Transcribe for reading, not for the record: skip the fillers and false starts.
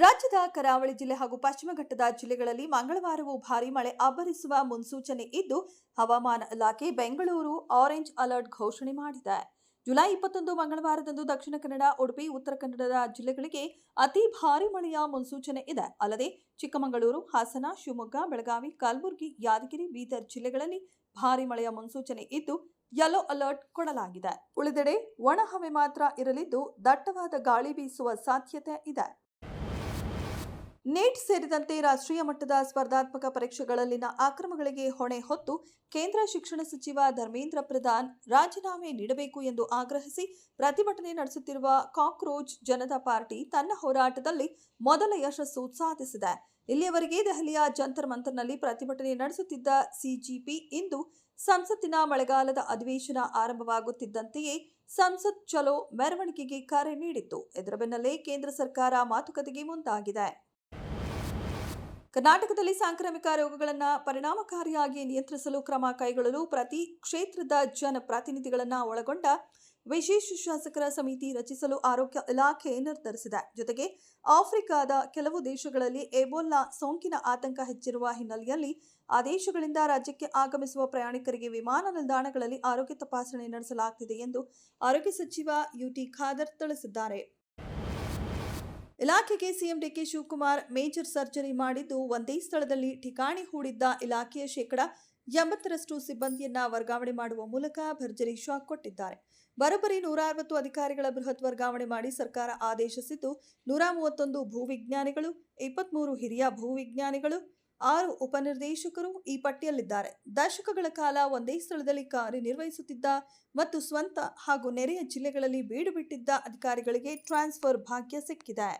ರಾಜ್ಯದ ಕರಾವಳಿ ಜಿಲ್ಲೆ ಹಾಗೂ ಪಶ್ಚಿಮ ಘಟ್ಟದ ಜಿಲ್ಲೆಗಳಲ್ಲಿ ಮಂಗಳವಾರವೂ ಭಾರೀ ಮಳೆ ಅಬ್ಬರಿಸುವ ಮುನ್ಸೂಚನೆ ಇದ್ದು, ಹವಾಮಾನ ಇಲಾಖೆ ಬೆಂಗಳೂರು ಆರೆಂಜ್ ಅಲರ್ಟ್ ಘೋಷಣೆ ಮಾಡಿದೆ. ಜುಲೈ 21 ಮಂಗಳವಾರದಂದು ದಕ್ಷಿಣ ಕನ್ನಡ, ಉಡುಪಿ, ಉತ್ತರ ಕನ್ನಡದ ಜಿಲ್ಲೆಗಳಿಗೆ ಅತಿ ಭಾರೀ ಮಳೆಯ ಮುನ್ಸೂಚನೆ ಇದೆ. ಅಲ್ಲದೆ ಚಿಕ್ಕಮಗಳೂರು, ಹಾಸನ, ಶಿವಮೊಗ್ಗ, ಬೆಳಗಾವಿ, ಕಲಬುರಗಿ, ಯಾದಗಿರಿ, ಬೀದರ್ ಜಿಲ್ಲೆಗಳಲ್ಲಿ ಭಾರೀ ಮಳೆಯ ಮುನ್ಸೂಚನೆ ಇದ್ದು ಯೆಲ್ಲೋ ಅಲರ್ಟ್ ಕೊಡಲಾಗಿದೆ. ಉಳಿದೆಡೆ ಒಣ ಹವೆ ಮಾತ್ರ ಇರಲಿದ್ದು ದಟ್ಟವಾದ ಗಾಳಿ ಬೀಸುವ ಸಾಧ್ಯತೆ ಇದೆ. ನೀಟ್ ಸೇರಿದಂತೆ ರಾಷ್ಟ್ರೀಯ ಮಟ್ಟದ ಸ್ಪರ್ಧಾತ್ಮಕ ಪರೀಕ್ಷೆಗಳಲ್ಲಿನ ಅಕ್ರಮಗಳಿಗೆ ಹೊಣೆ ಹೊತ್ತು ಕೇಂದ್ರ ಶಿಕ್ಷಣ ಸಚಿವ ಧರ್ಮೇಂದ್ರ ಪ್ರಧಾನ್ ರಾಜೀನಾಮೆ ನೀಡಬೇಕು ಎಂದು ಆಗ್ರಹಿಸಿ ಪ್ರತಿಭಟನೆ ನಡೆಸುತ್ತಿರುವ ಕಾಕ್ರೋಚ್ ಜನತಾ ಪಾರ್ಟಿ ತನ್ನ ಹೋರಾಟದಲ್ಲಿ ಮೊದಲ ಯಶಸ್ಸು ಸಾಧಿಸಿದೆ. ಇಲ್ಲಿಯವರೆಗೆ ದೆಹಲಿಯ ಜಂತರ್ ಮಂತರ್ನಲ್ಲಿ ಪ್ರತಿಭಟನೆ ನಡೆಸುತ್ತಿದ್ದ ಸಿಜಿಪಿ ಇಂದು ಸಂಸತ್ತಿನ ಮಳೆಗಾಲದ ಅಧಿವೇಶನ ಆರಂಭವಾಗುತ್ತಿದ್ದಂತೆಯೇ ಸಂಸತ್ ಚಲೋ ಮೆರವಣಿಗೆಗೆ ಕರೆ ನೀಡಿತ್ತು. ಇದರ ಬೆನ್ನಲ್ಲೇ ಕೇಂದ್ರ ಸರ್ಕಾರ ಮಾತುಕತೆಗೆ ಮುಂದಾಗಿದೆ. ಕರ್ನಾಟಕದಲ್ಲಿ ಸಾಂಕ್ರಾಮಿಕ ರೋಗಗಳನ್ನು ಪರಿಣಾಮಕಾರಿಯಾಗಿ ನಿಯಂತ್ರಿಸಲು ಕ್ರಮ ಕೈಗೊಳ್ಳಲು ಪ್ರತಿ ಕ್ಷೇತ್ರದ ಜನಪ್ರತಿನಿಧಿಗಳನ್ನು ಒಳಗೊಂಡ ವಿಶೇಷ ಶಾಸಕರ ಸಮಿತಿ ರಚಿಸಲು ಆರೋಗ್ಯ ಇಲಾಖೆ ನಿರ್ಧರಿಸಿದೆ. ಜೊತೆಗೆ ಆಫ್ರಿಕಾದ ಕೆಲವು ದೇಶಗಳಲ್ಲಿ ಎಬೋಲಾ ಸೋಂಕಿನ ಆತಂಕ ಹೆಚ್ಚಿರುವ ಹಿನ್ನೆಲೆಯಲ್ಲಿ ಆ ದೇಶಗಳಿಂದ ರಾಜ್ಯಕ್ಕೆ ಆಗಮಿಸುವ ಪ್ರಯಾಣಿಕರಿಗೆ ವಿಮಾನ ನಿಲ್ದಾಣಗಳಲ್ಲಿ ಆರೋಗ್ಯ ತಪಾಸಣೆ ನಡೆಸಲಾಗುತ್ತಿದೆ ಎಂದು ಆರೋಗ್ಯ ಸಚಿವ ಯುಟಿ ಖಾದರ್ ತಿಳಿಸಿದ್ದಾರೆ. ಇಲಾಖೆಗೆ CM DK Shivakumar major surgery ಮಾಡಿದ್ದು, ಒಂದೇ ಸ್ಥಳದಲ್ಲಿ ಠಿಕಾಣಿ ಹೂಡಿದ್ದ ಇಲಾಖೆಯ ಶೇಕಡಾ 80ರಷ್ಟು ಸಿಬ್ಬಂದಿಯನ್ನ ವರ್ಗಾವಣೆ ಮಾಡುವ ಮೂಲಕ ಭರ್ಜರಿ ಶಾಕ್ ಕೊಟ್ಟಿದ್ದಾರೆ. ಬರೋಬ್ಬರಿ 160 ಅಧಿಕಾರಿಗಳ ಬೃಹತ್ ವರ್ಗಾವಣೆ ಮಾಡಿ ಸರ್ಕಾರ ಆದೇಶಿಸಿದ್ದು, 131 ಭೂವಿಜ್ಞಾನಿಗಳು, 23 ಹಿರಿಯ ಭೂವಿಜ್ಞಾನಿಗಳು, 6 ಉಪನಿರ್ದೇಶಕರು ಈ ಪಟ್ಟಿಯಲ್ಲಿದ್ದಾರೆ. ದಶಕಗಳ ಕಾಲ ಒಂದೇ ಸ್ಥಳದಲ್ಲಿ ಕಾರ್ಯನಿರ್ವಹಿಸುತ್ತಿದ್ದ ಮತ್ತು ಸ್ವಂತ ಹಾಗೂ ನೆರೆಯ ಜಿಲ್ಲೆಗಳಲ್ಲಿ ಬೀಡು ಬಿಟ್ಟಿದ್ದ ಅಧಿಕಾರಿಗಳಿಗೆ ಟ್ರಾನ್ಸ್ಫರ್ ಭಾಗ್ಯ ಸಿಕ್ಕಿದೆ.